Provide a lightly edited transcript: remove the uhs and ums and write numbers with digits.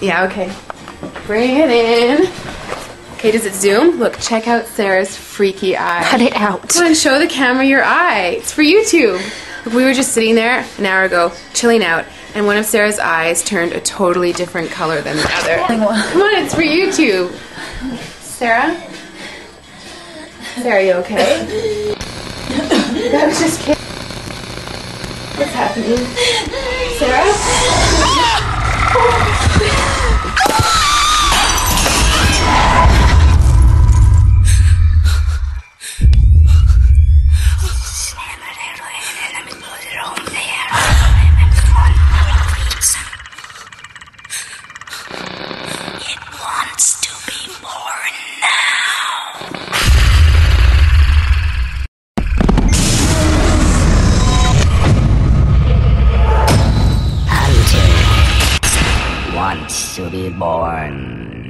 Yeah, okay. Bring it in. Okay, does it zoom? Look, check out Sarah's freaky eye. Cut it out. Come on, show the camera your eye. It's for YouTube. Look, we were just sitting there an hour ago, chilling out, and one of Sarah's eyes turned a totally different color than the other. Come on, it's for YouTube. Sarah? Sarah, you okay? That was just kidding. What's happening? Sarah? Wants to be born